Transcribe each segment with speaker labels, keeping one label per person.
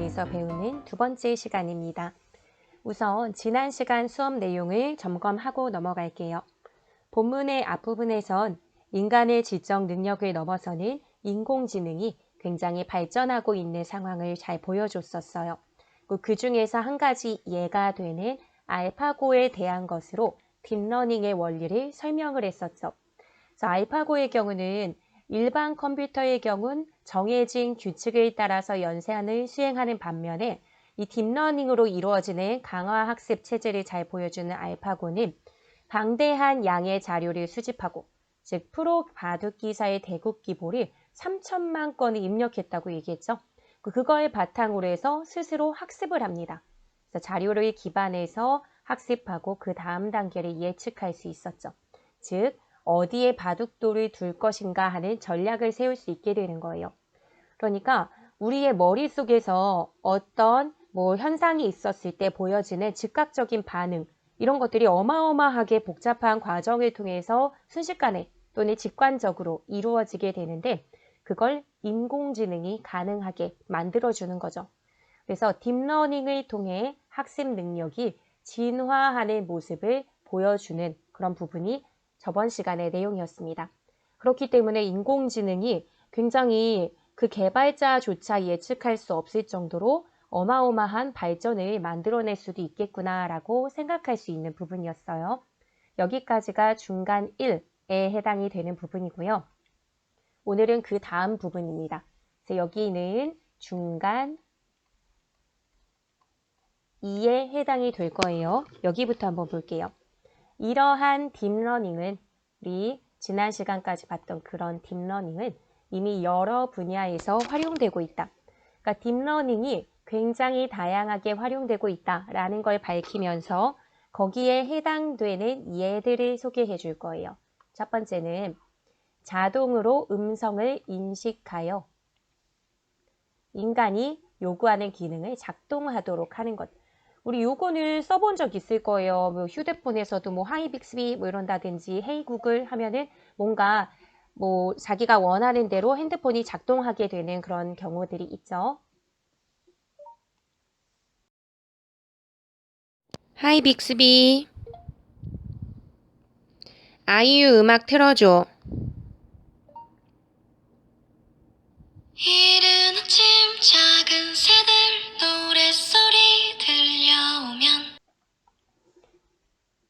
Speaker 1: 대해서 배우는 두 번째 시간입니다. 우선 지난 시간 수업 내용을 점검하고 넘어갈게요. 본문의 앞부분에선 인간의 지적 능력을 넘어서는 인공지능이 굉장히 발전하고 있는 상황을 잘 보여줬었어요. 그 중에서 한 가지 예가 되는 알파고에 대한 것으로 딥러닝의 원리를 설명을 했었죠. 그래서 알파고의 경우는 일반 컴퓨터의 경우는 정해진 규칙을 따라서 연산을 수행하는 반면에 이 딥러닝으로 이루어지는 강화학습 체제를 잘 보여주는 알파고는 방대한 양의 자료를 수집하고, 즉 프로 바둑 기사의 대국 기보를 3천만 건을 입력했다고 얘기했죠. 그걸 바탕으로 해서 스스로 학습을 합니다. 그래서 자료를 기반해서 학습하고 그 다음 단계를 예측할 수 있었죠. 즉 어디에 바둑돌을 둘 것인가 하는 전략을 세울 수 있게 되는 거예요. 그러니까 우리의 머릿속에서 어떤 현상이 있었을 때 보여지는 즉각적인 반응, 이런 것들이 어마어마하게 복잡한 과정을 통해서 순식간에 또는 직관적으로 이루어지게 되는데, 그걸 인공지능이 가능하게 만들어주는 거죠. 그래서 딥러닝을 통해 학습 능력이 진화하는 모습을 보여주는 그런 부분이 저번 시간의 내용이었습니다. 그렇기 때문에 인공지능이 굉장히 그 개발자조차 예측할 수 없을 정도로 어마어마한 발전을 만들어낼 수도 있겠구나라고 생각할 수 있는 부분이었어요. 여기까지가 중간 1에 해당이 되는 부분이고요. 오늘은 그 다음 부분입니다. 그래서 여기는 중간 2에 해당이 될 거예요. 여기부터 한번 볼게요. 이러한 딥러닝은 우리 지난 시간까지 봤던 그런 딥러닝은 이미 여러 분야에서 활용되고 있다. 그러니까 딥러닝이 굉장히 다양하게 활용되고 있다라는 걸 밝히면서 거기에 해당되는 예들을 소개해 줄 거예요. 첫 번째는 자동으로 음성을 인식하여 인간이 요구하는 기능을 작동하도록 하는 것. 우리 요거는 써본 적 있을 거예요. 휴대폰에서도 하이 빅스비 이런다든지 헤이 구글 하면은 뭔가 자기가 원하는 대로 핸드폰이 작동하게 되는 그런 경우들이 있죠.
Speaker 2: 하이 빅스비, 아이유 음악 틀어줘.
Speaker 3: 이른 아침 작은 새들 노랫소리 들려오면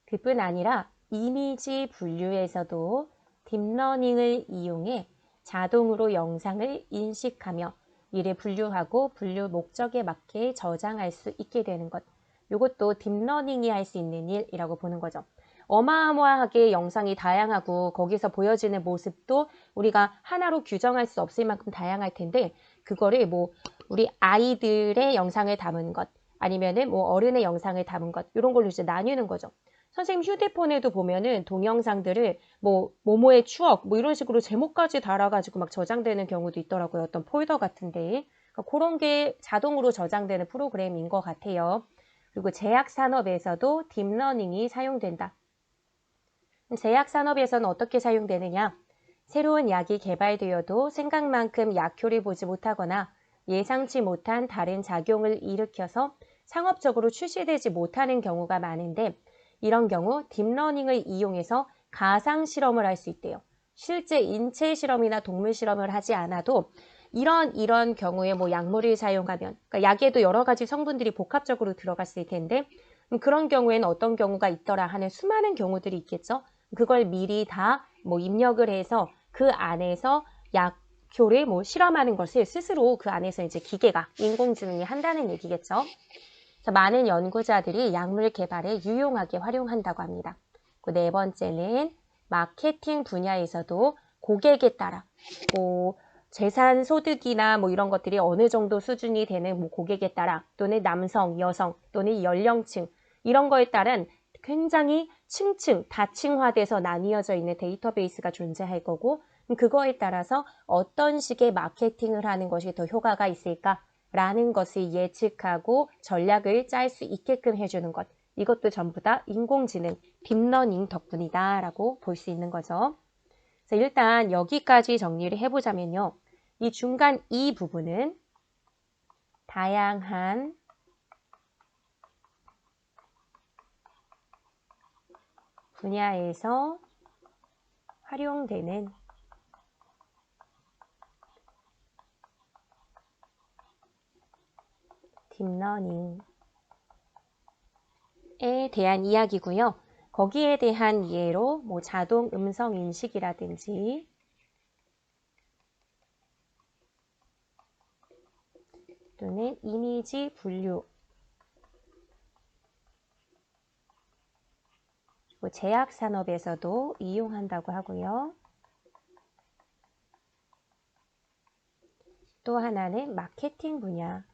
Speaker 1: 그뿐 아니라 이미지 분류에서도 딥러닝을 이용해 자동으로 영상을 인식하며 이를 분류하고 분류 목적에 맞게 저장할 수 있게 되는 것. 이것도 딥러닝이 할 수 있는 일이라고 보는 거죠. 어마어마하게 영상이 다양하고 거기서 보여지는 모습도 우리가 하나로 규정할 수 없을 만큼 다양할 텐데, 그거를 우리 아이들의 영상을 담은 것, 아니면은 어른의 영상을 담은 것, 이런 걸로 이제 나뉘는 거죠. 선생님 휴대폰에도 보면은 동영상들을 모모의 추억 이런 식으로 제목까지 달아가지고 막 저장되는 경우도 있더라고요. 어떤 폴더 같은데. 그러니까 그런 게 자동으로 저장되는 프로그램인 것 같아요. 그리고 제약산업에서도 딥러닝이 사용된다. 제약산업에서는 어떻게 사용되느냐? 새로운 약이 개발되어도 생각만큼 약효를 보지 못하거나 예상치 못한 다른 작용을 일으켜서 상업적으로 출시되지 못하는 경우가 많은데, 이런 경우 딥러닝을 이용해서 가상 실험을 할 수 있대요. 실제 인체 실험이나 동물 실험을 하지 않아도 이런 경우에 약물을 사용하면, 그러니까 약에도 여러 가지 성분들이 복합적으로 들어갔을 텐데, 그런 경우에는 어떤 경우가 있더라 하는 수많은 경우들이 있겠죠. 그걸 미리 다 입력을 해서 그 안에서 약효를 실험하는 것을 스스로 그 안에서 이제 기계가, 인공지능이 한다는 얘기겠죠. 그래서 많은 연구자들이 약물 개발에 유용하게 활용한다고 합니다. 그 네 번째는 마케팅 분야에서도 고객에 따라 재산 소득이나 이런 것들이 어느 정도 수준이 되는 고객에 따라, 또는 남성, 여성, 또는 연령층, 이런 거에 따른 굉장히 층층, 다층화돼서 나뉘어져 있는 데이터베이스가 존재할 거고, 그거에 따라서 어떤 식의 마케팅을 하는 것이 더 효과가 있을까라는 것을 예측하고 전략을 짤 수 있게끔 해주는 것. 이것도 전부 다 인공지능, 딥러닝 덕분이다라고 볼 수 있는 거죠. 그래서 일단 여기까지 정리를 해보자면요. 이 중간 이 부분은 다양한 분야에서 활용되는 딥러닝에 대한 이야기고요. 거기에 대한 예로 뭐 자동 음성 인식이라든지 또는 이미지 분류, 그리고 제약 산업에서도 이용한다고 하고요. 또 하나는 마케팅 분야.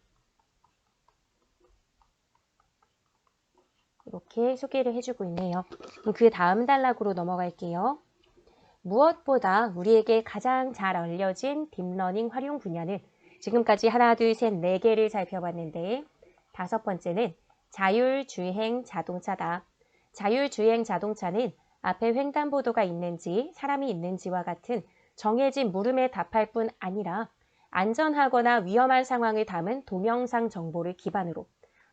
Speaker 1: 이렇게 소개를 해주고 있네요. 그 다음 단락으로 넘어갈게요. 무엇보다 우리에게 가장 잘 알려진 딥러닝 활용 분야는 지금까지 하나, 둘, 셋, 네 개를 살펴봤는데 다섯 번째는 자율주행 자동차다. 자율주행 자동차는 앞에 횡단보도가 있는지 사람이 있는지와 같은 정해진 물음에 답할 뿐 아니라 안전하거나 위험한 상황을 담은 동영상 정보를 기반으로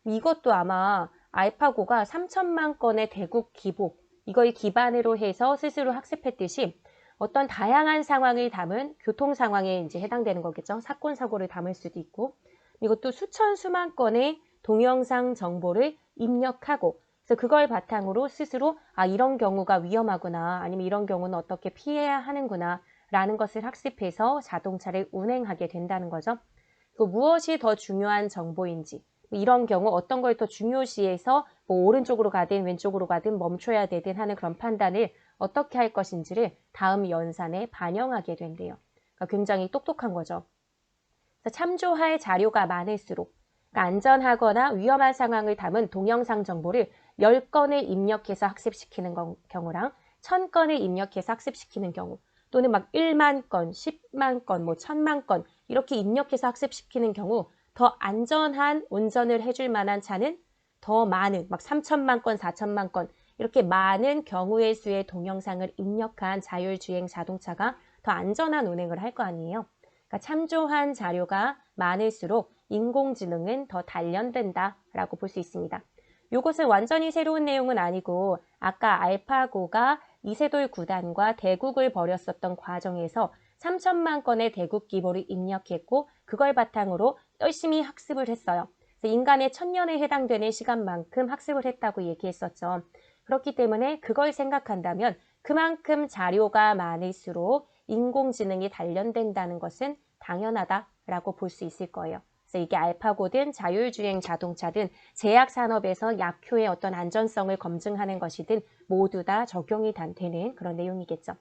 Speaker 1: 이것도 아마 알파고가 3천만 건의 대국 기복 이걸 기반으로 해서 스스로 학습했듯이 어떤 다양한 상황을 담은 교통 상황에 이제 해당되는 거겠죠. 사건, 사고를 담을 수도 있고 이것도 수천, 수만 건의 동영상 정보를 입력하고 그래서 그걸 바탕으로 스스로 이런 경우가 위험하구나 아니면 이런 경우는 어떻게 피해야 하는구나 라는 것을 학습해서 자동차를 운행하게 된다는 거죠. 그 무엇이 더 중요한 정보인지 이런 경우 어떤 걸 더 중요시해서 뭐 오른쪽으로 가든 왼쪽으로 가든 멈춰야 되든 하는 그런 판단을 어떻게 할 것인지를 다음 연산에 반영하게 된대요. 그러니까 굉장히 똑똑한 거죠. 그래서 참조할 자료가 많을수록 그러니까 안전하거나 위험한 상황을 담은 동영상 정보를 10건을 입력해서 학습시키는 경우랑 1000건을 입력해서 학습시키는 경우 또는 막 1만 건, 10만 건, 뭐 1000만 건 이렇게 입력해서 학습시키는 경우 더 안전한 운전을 해줄 만한 차는 더 많은 막 3천만 건, 4천만 건 이렇게 많은 경우의 수의 동영상을 입력한 자율주행 자동차가 더 안전한 운행을 할 거 아니에요. 그러니까 참조한 자료가 많을수록 인공지능은 더 단련된다라고 볼 수 있습니다. 이것은 완전히 새로운 내용은 아니고 아까 알파고가 이세돌 구단과 대국을 벌였었던 과정에서 3천만 건의 대국 기보를 입력했고 그걸 바탕으로 열심히 학습을 했어요. 그래서 인간의 1000년에 해당되는 시간만큼 학습을 했다고 얘기했었죠. 그렇기 때문에 그걸 생각한다면 그만큼 자료가 많을수록 인공지능이 단련된다는 것은 당연하다라고 볼 수 있을 거예요. 그래서 이게 알파고든 자율주행 자동차든 제약 산업에서 약효의 어떤 안전성을 검증하는 것이든 모두 다 적용이 되는 그런 내용이겠죠.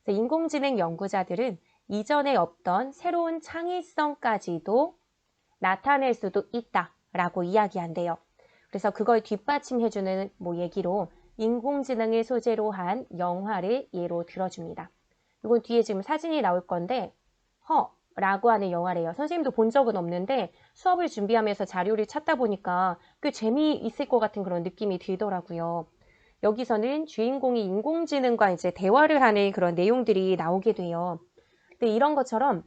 Speaker 1: 그래서 인공지능 연구자들은 이전에 없던 새로운 창의성까지도 나타낼 수도 있다라고 이야기한대요. 그래서 그걸 뒷받침해주는 얘기로 인공지능을 소재로 한 영화를 예로 들어줍니다. 이건 뒤에 지금 사진이 나올 건데 라고 하는 영화래요. 선생님도 본 적은 없는데 수업을 준비하면서 자료를 찾다 보니까 꽤 재미있을 것 같은 그런 느낌이 들더라고요. 여기서는 주인공이 인공지능과 이제 대화를 하는 그런 내용들이 나오게 돼요. 근데 이런 것처럼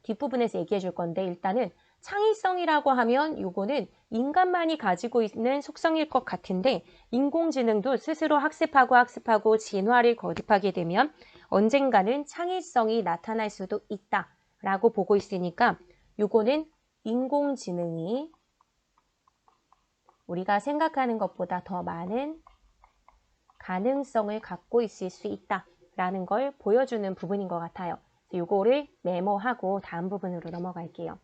Speaker 1: 뒷부분에서 얘기해 줄 건데 일단은 창의성이라고 하면 요거는 인간만이 가지고 있는 속성일 것 같은데 인공지능도 스스로 학습하고 진화를 거듭하게 되면 언젠가는 창의성이 나타날 수도 있다라고 보고 있으니까 요거는 인공지능이 우리가 생각하는 것보다 더 많은 가능성을 갖고 있을 수 있다라는 걸 보여주는 부분인 것 같아요. 요거를 메모하고 다음 부분으로 넘어갈게요.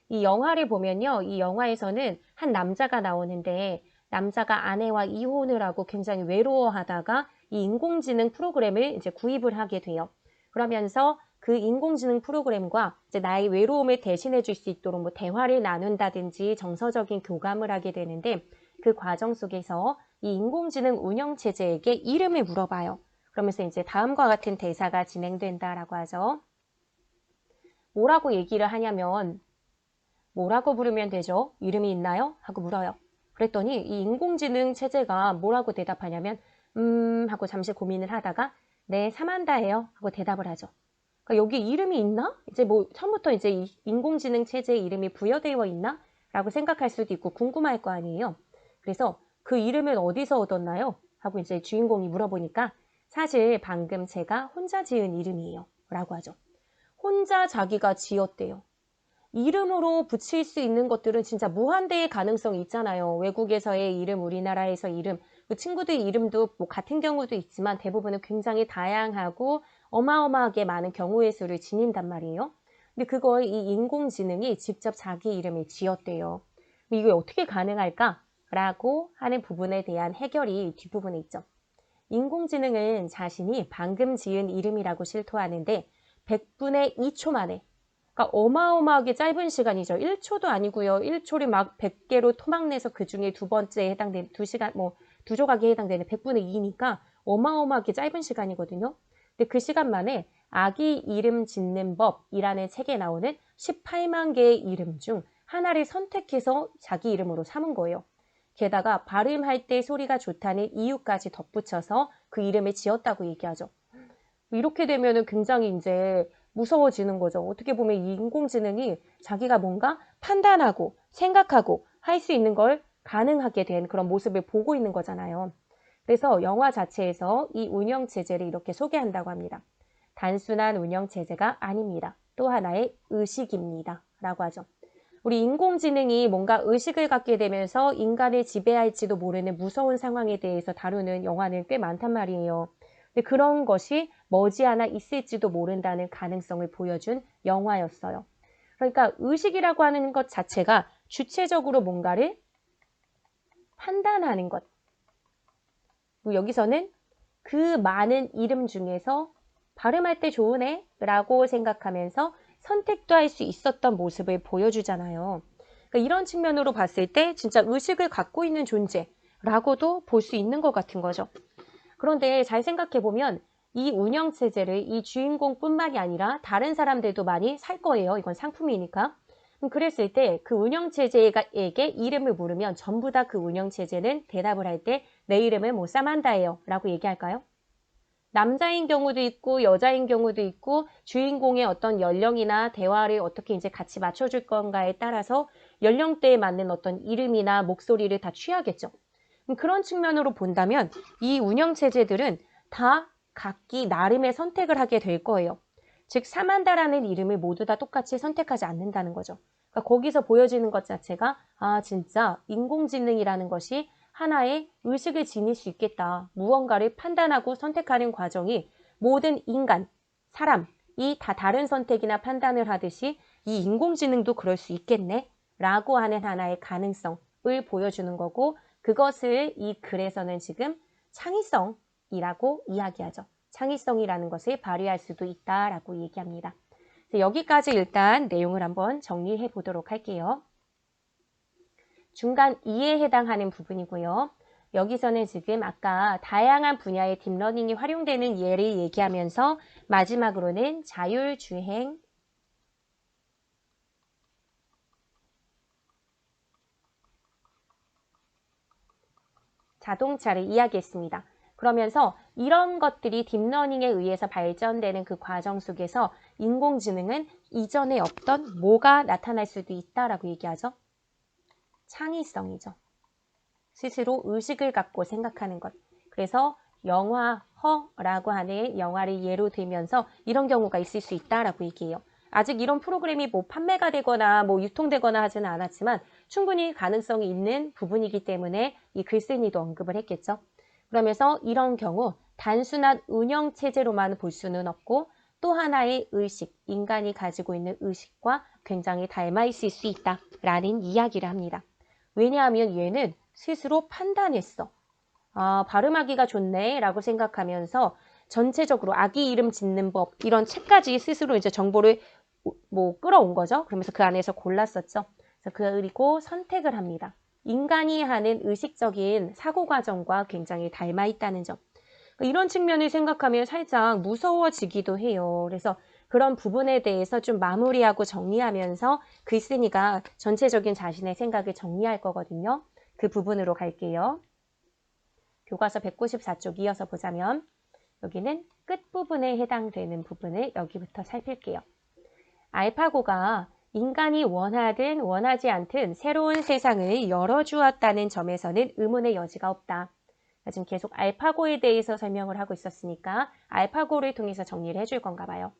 Speaker 1: 이 영화를 보면요. 이 영화에서는 한 남자가 나오는데 남자가 아내와 이혼을 하고 굉장히 외로워하다가 이 인공지능 프로그램을 이제 구입을 하게 돼요. 그러면서 그 인공지능 프로그램과 이제 나의 외로움을 대신해 줄 수 있도록 뭐 대화를 나눈다든지 정서적인 교감을 하게 되는데 그 과정 속에서 이 인공지능 운영체제에게 이름을 물어봐요. 그러면서 이제 다음과 같은 대사가 진행된다라고 하죠. 뭐라고 얘기를 하냐면 뭐라고 부르면 되죠? 이름이 있나요? 하고 물어요. 그랬더니 이 인공지능 체제가 뭐라고 대답하냐면 하고 잠시 고민을 하다가 네, 사만다예요 하고 대답을 하죠. 그러니까 여기 이름이 있나? 이제 뭐 처음부터 이제 인공지능 체제에 이름이 부여되어 있나? 라고 생각할 수도 있고 궁금할 거 아니에요. 그래서 그 이름은 어디서 얻었나요? 하고 이제 주인공이 물어보니까 사실 방금 제가 혼자 지은 이름이에요. 라고 하죠. 혼자 자기가 지었대요. 이름으로 붙일 수 있는 것들은 진짜 무한대의 가능성이 있잖아요. 외국에서의 이름, 우리나라에서 이름, 그 친구들 이름도 뭐 같은 경우도 있지만 대부분은 굉장히 다양하고 어마어마하게 많은 경우의 수를 지닌단 말이에요. 근데 그걸 이 인공지능이 직접 자기 이름을 지었대요. 이게 어떻게 가능할까? 라고 하는 부분에 대한 해결이 뒷부분에 있죠. 인공지능은 자신이 방금 지은 이름이라고 실토하는데 100분의 2초 만에, 그러니까 어마어마하게 짧은 시간이죠. 1초도 아니고요. 1초를 막 100개로 토막내서 그 중에 두 번째에 해당되는 2시간, 두 조각에 해당되는 100분의 2니까 어마어마하게 짧은 시간이거든요. 근데 그 시간 만에 아기 이름 짓는 법이라는 책에 나오는 18만 개의 이름 중 하나를 선택해서 자기 이름으로 삼은 거예요. 게다가 발음할 때 소리가 좋다는 이유까지 덧붙여서 그 이름을 지었다고 얘기하죠. 이렇게 되면은 굉장히 이제 무서워지는 거죠. 어떻게 보면 이 인공지능이 자기가 뭔가 판단하고 생각하고 할 수 있는 걸 가능하게 된 그런 모습을 보고 있는 거잖아요. 그래서 영화 자체에서 이 운영체제를 이렇게 소개한다고 합니다. 단순한 운영체제가 아닙니다. 또 하나의 의식입니다. 라고 하죠. 우리 인공지능이 뭔가 의식을 갖게 되면서 인간을 지배할지도 모르는 무서운 상황에 대해서 다루는 영화는 꽤 많단 말이에요. 근데 그런 것이 머지않아 있을지도 모른다는 가능성을 보여준 영화였어요. 그러니까 의식이라고 하는 것 자체가 주체적으로 뭔가를 판단하는 것. 여기서는 그 많은 이름 중에서 발음할 때 좋으네 라고 생각하면서 선택도 할 수 있었던 모습을 보여주잖아요. 그러니까 이런 측면으로 봤을 때 진짜 의식을 갖고 있는 존재라고도 볼 수 있는 것 같은 거죠. 그런데 잘 생각해보면 이 운영체제를 이 주인공뿐만이 아니라 다른 사람들도 많이 살 거예요. 이건 상품이니까. 그랬을 때 그 운영체제에게 이름을 물으면 전부 다 그 운영체제는 대답을 할 때 내 이름은 뭐 사만다예요 라고 얘기할까요? 남자인 경우도 있고 여자인 경우도 있고 주인공의 어떤 연령이나 대화를 어떻게 이제 같이 맞춰줄 건가에 따라서 연령대에 맞는 어떤 이름이나 목소리를 다 취하겠죠. 그런 측면으로 본다면 이 운영체제들은 다 각기 나름의 선택을 하게 될 거예요. 즉 사만다라는 이름을 모두 다 똑같이 선택하지 않는다는 거죠. 그러니까 거기서 보여지는 것 자체가 진짜 인공지능이라는 것이 하나의 의식을 지닐 수 있겠다. 무언가를 판단하고 선택하는 과정이 모든 인간, 사람이 다 다른 선택이나 판단을 하듯이 이 인공지능도 그럴 수 있겠네 라고 하는 하나의 가능성을 보여주는 거고 그것을 이 글에서는 지금 창의성이라고 이야기하죠. 창의성이라는 것을 발휘할 수도 있다라고 얘기합니다. 여기까지 일단 내용을 한번 정리해 보도록 할게요. 중간 2에 해당하는 부분이고요. 여기서는 지금 아까 다양한 분야의 딥러닝이 활용되는 예를 얘기하면서 마지막으로는 자율주행, 자동차를 이야기했습니다. 그러면서 이런 것들이 딥러닝에 의해서 발전되는 그 과정 속에서 인공지능은 이전에 없던 뭐가 나타날 수도 있다라고 얘기하죠. 창의성이죠. 스스로 의식을 갖고 생각하는 것. 그래서 영화 허라고 하는 영화를 예로 들면서 이런 경우가 있을 수 있다라고 얘기해요. 아직 이런 프로그램이 뭐 판매가 되거나 뭐 유통되거나 하지는 않았지만 충분히 가능성이 있는 부분이기 때문에 이 글쓴이도 언급을 했겠죠. 그러면서 이런 경우 단순한 운영체제로만 볼 수는 없고 또 하나의 의식, 인간이 가지고 있는 의식과 굉장히 닮아 있을 수 있다라는 이야기를 합니다. 왜냐하면 얘는 스스로 판단했어. 발음하기가 좋네 라고 생각하면서 전체적으로 아기 이름 짓는 법 이런 책까지 스스로 이제 정보를 뭐 끌어온 거죠. 그러면서 그 안에서 골랐었죠. 그리고 선택을 합니다. 인간이 하는 의식적인 사고 과정과 굉장히 닮아 있다는 점. 이런 측면을 생각하면 살짝 무서워지기도 해요. 그래서 그런 부분에 대해서 좀 마무리하고 정리하면서 글쓴이가 전체적인 자신의 생각을 정리할 거거든요. 그 부분으로 갈게요. 교과서 194쪽 이어서 보자면 여기는 끝부분에 해당되는 부분을 여기부터 살필게요. 알파고가 인간이 원하든 원하지 않든 새로운 세상을 열어주었다는 점에서는 의문의 여지가 없다. 지금 계속 알파고에 대해서 설명을 하고 있었으니까 알파고를 통해서 정리를 해줄 건가 봐요.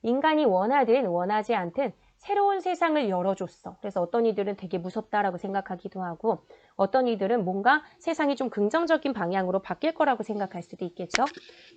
Speaker 1: 인간이 원하든 원하지 않든 새로운 세상을 열어줬어. 그래서 어떤 이들은 되게 무섭다라고 생각하기도 하고 어떤 이들은 뭔가 세상이 좀 긍정적인 방향으로 바뀔 거라고 생각할 수도 있겠죠.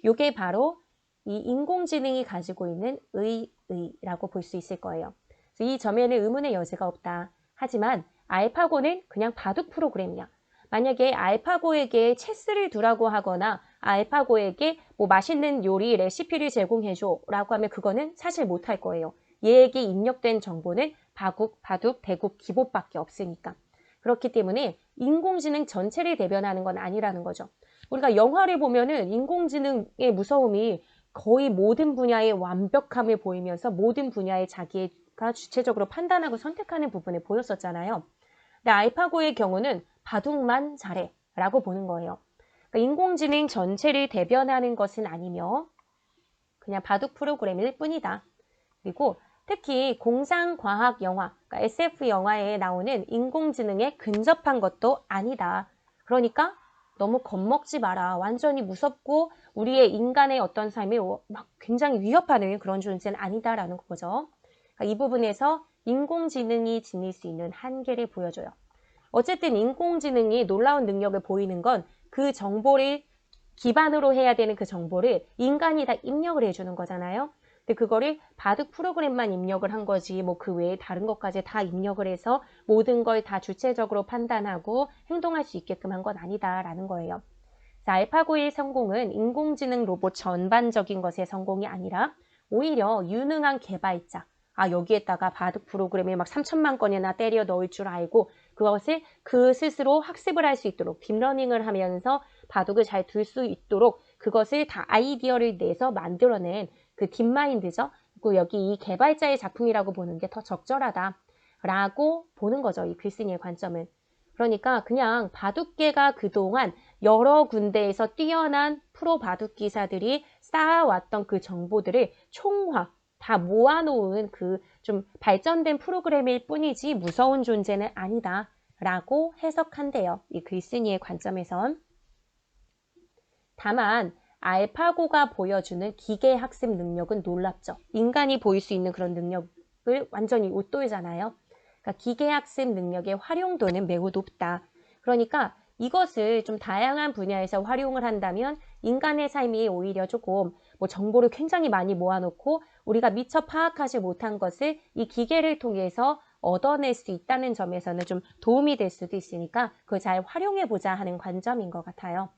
Speaker 1: 이게 바로 이 인공지능이 가지고 있는 의의라고 볼 수 있을 거예요. 그래서 이 점에는 의문의 여지가 없다. 하지만 알파고는 그냥 바둑 프로그램이야. 만약에 알파고에게 체스를 두라고 하거나 알파고에게 뭐 맛있는 요리 레시피를 제공해줘 라고 하면 그거는 사실 못할 거예요. 얘에게 입력된 정보는 바둑, 대국, 기본밖에 없으니까. 그렇기 때문에 인공지능 전체를 대변하는 건 아니라는 거죠. 우리가 영화를 보면은 인공지능의 무서움이 거의 모든 분야의 완벽함을 보이면서 모든 분야에 자기가 주체적으로 판단하고 선택하는 부분을 보였었잖아요. 근데 알파고의 경우는 바둑만 잘해 라고 보는 거예요. 그러니까 인공지능 전체를 대변하는 것은 아니며 그냥 바둑 프로그램일 뿐이다. 그리고 특히 공상과학 영화, 그러니까 SF 영화에 나오는 인공지능에 근접한 것도 아니다. 그러니까 너무 겁먹지 마라. 완전히 무섭고 우리의 인간의 어떤 삶에 막 굉장히 위협하는 그런 존재는 아니다라는 거죠. 그러니까 이 부분에서 인공지능이 지닐 수 있는 한계를 보여줘요. 어쨌든 인공지능이 놀라운 능력을 보이는 건 그 정보를 기반으로 해야 되는 그 정보를 인간이 다 입력을 해주는 거잖아요. 근데 그거를 바둑 프로그램만 입력을 한 거지 뭐 그 외에 다른 것까지 다 입력을 해서 모든 걸 다 주체적으로 판단하고 행동할 수 있게끔 한 건 아니다라는 거예요. 알파고의 성공은 인공지능 로봇 전반적인 것의 성공이 아니라 오히려 유능한 개발자, 여기에다가 바둑 프로그램을 막 3천만 건이나 때려 넣을 줄 알고 그것을 그 스스로 학습을 할 수 있도록 딥러닝을 하면서 바둑을 잘 둘 수 있도록 그것을 다 아이디어를 내서 만들어낸 그 딥마인드죠. 그리고 여기 이 개발자의 작품이라고 보는 게 더 적절하다라고 보는 거죠. 이 글쓴이의 관점은. 그러니까 그냥 바둑계가 그동안 여러 군데에서 뛰어난 프로 바둑 기사들이 쌓아왔던 그 정보들을 총화, 다 모아놓은 그 좀 발전된 프로그램일 뿐이지 무서운 존재는 아니다 라고 해석한대요. 이 글쓴이의 관점에선. 다만 알파고가 보여주는 기계학습 능력은 놀랍죠. 인간이 보일 수 있는 그런 능력을 완전히 웃돌잖아요. 그러니까 기계학습 능력의 활용도는 매우 높다. 그러니까 이것을 좀 다양한 분야에서 활용을 한다면 인간의 삶이 오히려 조금 뭐 정보를 굉장히 많이 모아놓고 우리가 미처 파악하지 못한 것을 이 기계를 통해서 얻어낼 수 있다는 점에서는 좀 도움이 될 수도 있으니까 그걸 잘 활용해보자 하는 관점인 것 같아요.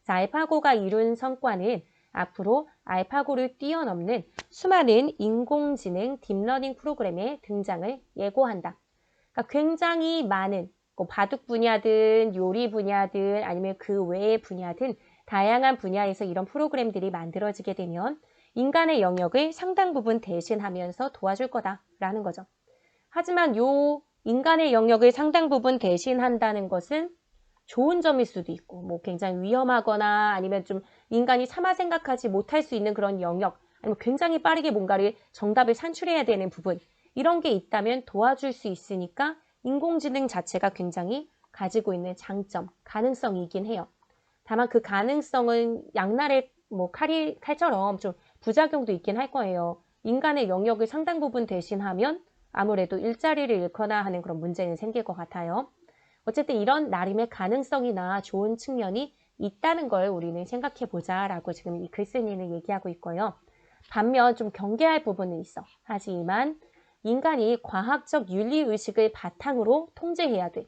Speaker 1: 자, 알파고가 이룬 성과는 앞으로 알파고를 뛰어넘는 수많은 인공지능 딥러닝 프로그램의 등장을 예고한다. 그러니까 굉장히 많은 뭐 바둑 분야든 요리 분야든 아니면 그 외의 분야든 다양한 분야에서 이런 프로그램들이 만들어지게 되면 인간의 영역을 상당 부분 대신하면서 도와줄 거다라는 거죠. 하지만 요 인간의 영역을 상당 부분 대신한다는 것은 좋은 점일 수도 있고 뭐 굉장히 위험하거나 아니면 좀 인간이 차마 생각하지 못할 수 있는 그런 영역 아니면 굉장히 빠르게 뭔가를 정답을 산출해야 되는 부분 이런 게 있다면 도와줄 수 있으니까 인공지능 자체가 굉장히 가지고 있는 장점, 가능성이긴 해요. 다만 그 가능성은 양날의 뭐 칼처럼 좀 부작용도 있긴 할 거예요. 인간의 영역을 상당 부분 대신하면 아무래도 일자리를 잃거나 하는 그런 문제는 생길 것 같아요. 어쨌든 이런 나름의 가능성이나 좋은 측면이 있다는 걸 우리는 생각해 보자라고 지금 이 글쓴이는 얘기하고 있고요. 반면 좀 경계할 부분은 있어. 하지만 인간이 과학적 윤리의식을 바탕으로 통제해야 돼.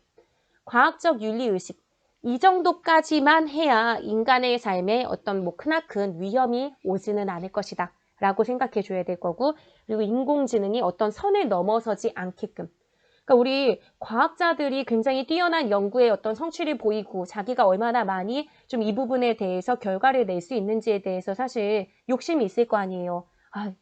Speaker 1: 과학적 윤리의식. 이 정도까지만 해야 인간의 삶에 어떤 뭐 크나큰 위험이 오지는 않을 것이다. 라고 생각해 줘야 될 거고, 그리고 인공지능이 어떤 선을 넘어서지 않게끔. 그러니까 우리 과학자들이 굉장히 뛰어난 연구에 어떤 성취를 보이고 자기가 얼마나 많이 좀 이 부분에 대해서 결과를 낼 수 있는지에 대해서 사실 욕심이 있을 거 아니에요.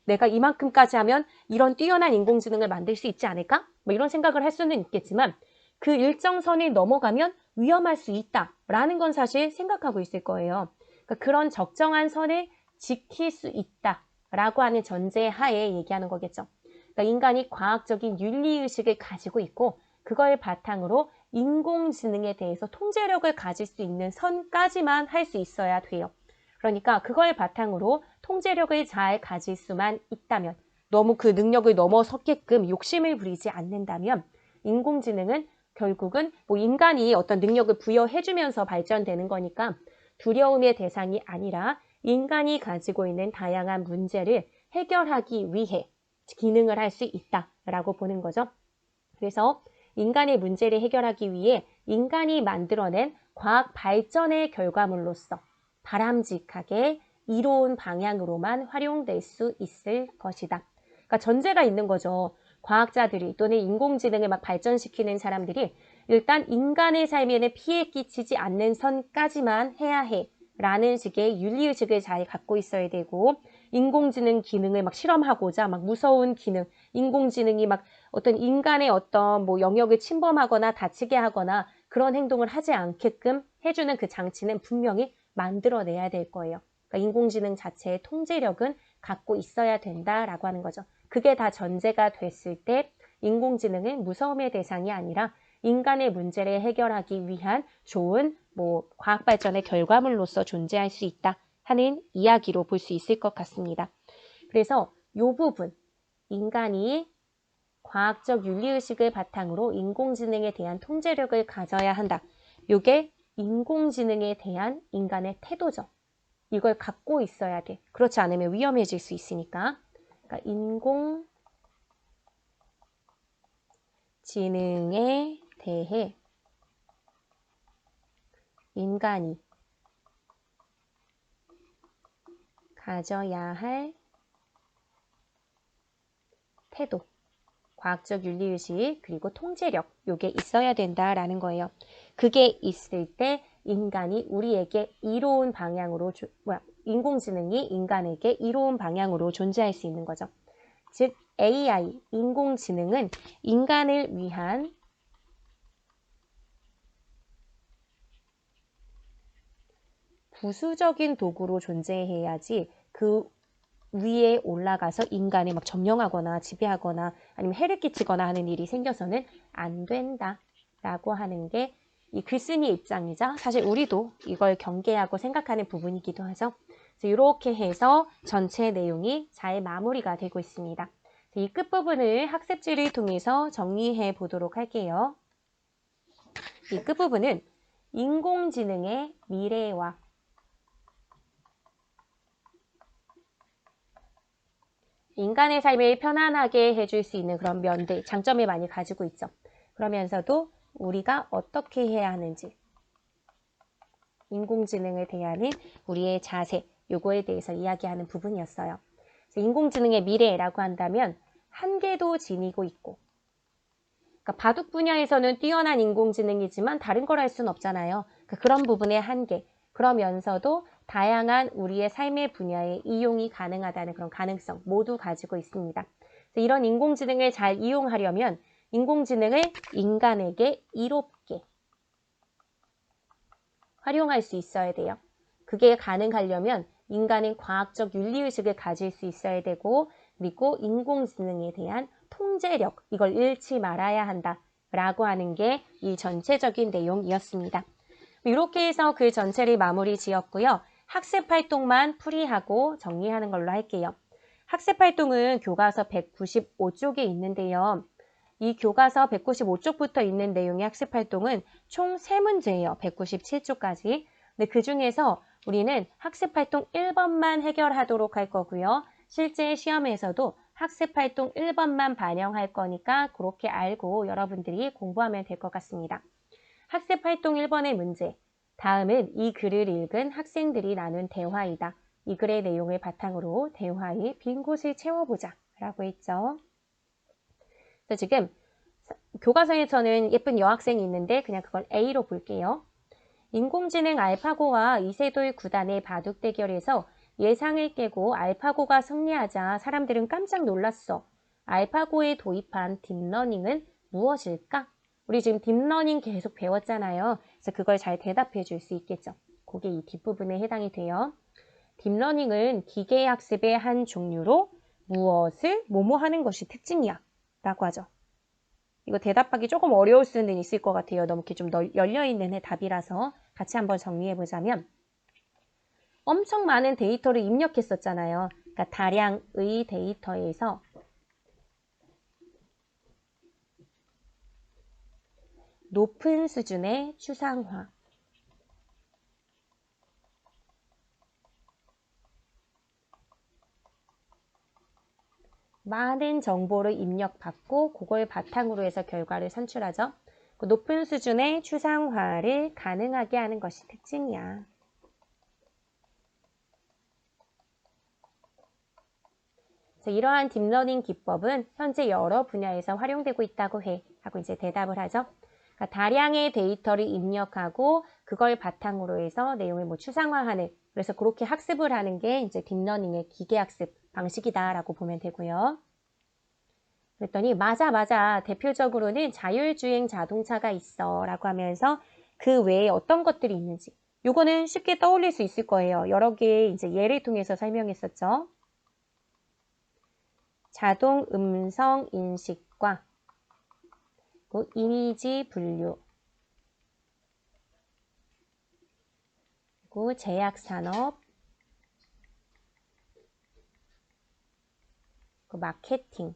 Speaker 1: 내가 이만큼까지 하면 이런 뛰어난 인공지능을 만들 수 있지 않을까? 뭐 이런 생각을 할 수는 있겠지만 그 일정 선이 넘어가면 위험할 수 있다라는 건 사실 생각하고 있을 거예요. 그러니까 그런 적정한 선을 지킬 수 있다라고 하는 전제 하에 얘기하는 거겠죠. 그러니까 인간이 과학적인 윤리의식을 가지고 있고 그걸 바탕으로 인공지능에 대해서 통제력을 가질 수 있는 선까지만 할 수 있어야 돼요. 그러니까 그걸 바탕으로 통제력을 잘 가질 수만 있다면, 너무 그 능력을 넘어섰게끔 욕심을 부리지 않는다면 인공지능은 결국은 뭐 인간이 어떤 능력을 부여해주면서 발전되는 거니까 두려움의 대상이 아니라 인간이 가지고 있는 다양한 문제를 해결하기 위해 기능을 할 수 있다라고 보는 거죠. 그래서 인간의 문제를 해결하기 위해 인간이 만들어낸 과학 발전의 결과물로서 바람직하게 이로운 방향으로만 활용될 수 있을 것이다. 그러니까 전제가 있는 거죠. 과학자들이 또는 인공지능을 막 발전시키는 사람들이 일단 인간의 삶에는 피해 끼치지 않는 선까지만 해야 해 라는 식의 윤리의식을 잘 갖고 있어야 되고, 인공지능 기능을 막 실험하고자 막 무서운 기능, 인공지능이 막 어떤 인간의 어떤 뭐 영역을 침범하거나 다치게 하거나 그런 행동을 하지 않게끔 해주는 그 장치는 분명히 만들어내야 될 거예요. 그러니까 인공지능 자체의 통제력은 갖고 있어야 된다라고 하는 거죠. 그게 다 전제가 됐을 때 인공지능은 무서움의 대상이 아니라 인간의 문제를 해결하기 위한 좋은 뭐 과학 발전의 결과물로서 존재할 수 있다 하는 이야기로 볼 수 있을 것 같습니다. 그래서 이 부분, 인간이 과학적 윤리의식을 바탕으로 인공지능에 대한 통제력을 가져야 한다. 이게 인공지능에 대한 인간의 태도죠. 이걸 갖고 있어야 돼. 그렇지 않으면 위험해질 수 있으니까. 그러니까 인공지능에 대해 인간이 가져야 할 태도, 과학적 윤리의식, 그리고 통제력, 요게 있어야 된다라는 거예요. 그게 있을 때 인간이 우리에게 이로운 방향으로, 인공지능이 인간에게 이로운 방향으로 존재할 수 있는 거죠. 즉, AI, 인공지능은 인간을 위한 부수적인 도구로 존재해야지 그 위에 올라가서 인간을 막 점령하거나 지배하거나 아니면 해를 끼치거나 하는 일이 생겨서는 안 된다라고 하는 게 이 글쓴이의 입장이자 사실 우리도 이걸 경계하고 생각하는 부분이기도 하죠. 그래서 이렇게 해서 전체 내용이 잘 마무리가 되고 있습니다. 이 끝부분을 학습지를 통해서 정리해 보도록 할게요. 이 끝부분은 인공지능의 미래와 인간의 삶을 편안하게 해줄 수 있는 그런 면들, 장점을 많이 가지고 있죠. 그러면서도 우리가 어떻게 해야 하는지, 인공지능을 대하는 우리의 자세, 요거에 대해서 이야기하는 부분이었어요. 인공지능의 미래라고 한다면 한계도 지니고 있고, 그러니까 바둑 분야에서는 뛰어난 인공지능이지만 다른 걸 할 수는 없잖아요. 그러니까 그런 부분의 한계, 그러면서도 다양한 우리의 삶의 분야에 이용이 가능하다는 그런 가능성 모두 가지고 있습니다. 이런 인공지능을 잘 이용하려면 인공지능을 인간에게 이롭게 활용할 수 있어야 돼요. 그게 가능하려면 인간은 과학적 윤리의식을 가질 수 있어야 되고, 그리고 인공지능에 대한 통제력, 이걸 잃지 말아야 한다라고 하는 게 이 전체적인 내용이었습니다. 이렇게 해서 그 전체를 마무리 지었고요. 학습활동만 풀이하고 정리하는 걸로 할게요. 학습활동은 교과서 195쪽에 있는데요. 이 교과서 195쪽부터 있는 내용의 학습활동은 총 3문제예요. 197쪽까지. 근데 그 중에서 우리는 학습활동 1번만 해결하도록 할 거고요. 실제 시험에서도 학습활동 1번만 반영할 거니까 그렇게 알고 여러분들이 공부하면 될 것 같습니다. 학습활동 1번의 문제. 다음은 이 글을 읽은 학생들이 나눈 대화이다. 이 글의 내용을 바탕으로 대화의 빈 곳을 채워보자 라고 했죠. 그래서 지금 교과서에서는 예쁜 여학생이 있는데 그냥 그걸 A로 볼게요. 인공지능 알파고와 이세돌 구단의 바둑 대결에서 예상을 깨고 알파고가 승리하자 사람들은 깜짝 놀랐어. 알파고에 도입한 딥러닝은 무엇일까? 우리 지금 딥러닝 계속 배웠잖아요. 그래서 그걸 잘 대답해 줄 수 있겠죠. 그게 이 뒷부분에 해당이 돼요. 딥러닝은 기계학습의 한 종류로 무엇을 뭐뭐 하는 것이 특징이야 라고 하죠. 이거 대답하기 조금 어려울 수는 있을 것 같아요. 너무 이렇게 좀 열려있는 답이라서 같이 한번 정리해보자면 엄청 많은 데이터를 입력했었잖아요. 그러니까 다량의 데이터에서 높은 수준의 추상화, 많은 정보를 입력받고 그걸 바탕으로 해서 결과를 산출하죠. 그 높은 수준의 추상화를 가능하게 하는 것이 특징이야. 이러한 딥러닝 기법은 현재 여러 분야에서 활용되고 있다고 해 하고 이제 대답을 하죠. 그러니까 다량의 데이터를 입력하고 그걸 바탕으로 해서 내용을 뭐 추상화하는, 그래서 그렇게 학습을 하는 게 이제 딥러닝의 기계학습 방식이다라고 보면 되고요. 그랬더니 맞아. 대표적으로는 자율주행 자동차가 있어 라고 하면서 그 외에 어떤 것들이 있는지 요거는 쉽게 떠올릴 수 있을 거예요. 여러 개의 이제 예를 통해서 설명했었죠. 자동 음성 인식과 이미지 분류, 그리고 제약산업, 마케팅,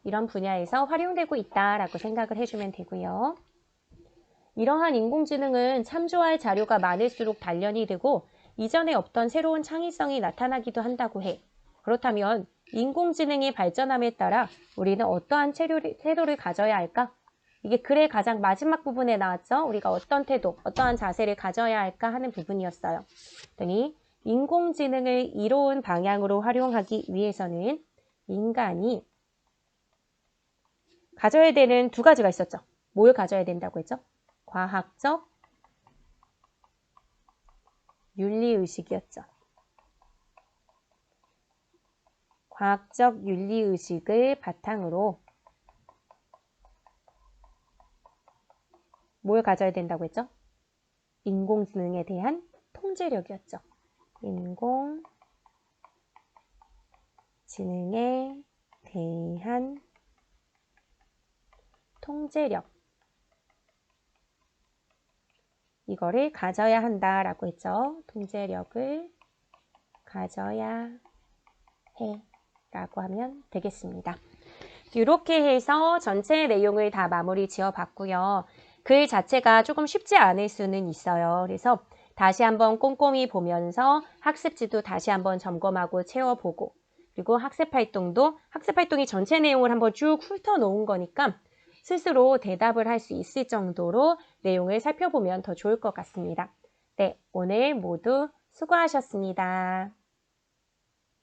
Speaker 1: 이런 분야에서 활용되고 있다라고 생각을 해주면 되고요. 이러한 인공지능은 참조할 자료가 많을수록 단련이 되고 이전에 없던 새로운 창의성이 나타나기도 한다고 해. 그렇다면 인공지능이 발전함에 따라 우리는 어떠한 태도를 가져야 할까? 이게 글의 가장 마지막 부분에 나왔죠. 우리가 어떤 태도, 어떠한 자세를 가져야 할까 하는 부분이었어요. 그랬더니 인공지능을 이로운 방향으로 활용하기 위해서는 인간이 가져야 되는 두 가지가 있었죠. 뭘 가져야 된다고 했죠? 과학적 윤리의식이었죠. 과학적 윤리의식을 바탕으로 뭘 가져야 된다고 했죠? 인공지능에 대한 통제력이었죠. 인공지능에 대한 통제력. 이거를 가져야 한다라고 했죠. 통제력을 가져야 해 라고 하면 되겠습니다. 이렇게 해서 전체 내용을 다 마무리 지어 봤고요. 글 자체가 조금 쉽지 않을 수는 있어요. 그래서 다시 한번 꼼꼼히 보면서 학습지도 다시 한번 점검하고 채워보고, 그리고 학습활동이 전체 내용을 한번 쭉 훑어놓은 거니까 스스로 대답을 할 수 있을 정도로 내용을 살펴보면 더 좋을 것 같습니다. 네, 오늘 모두 수고하셨습니다.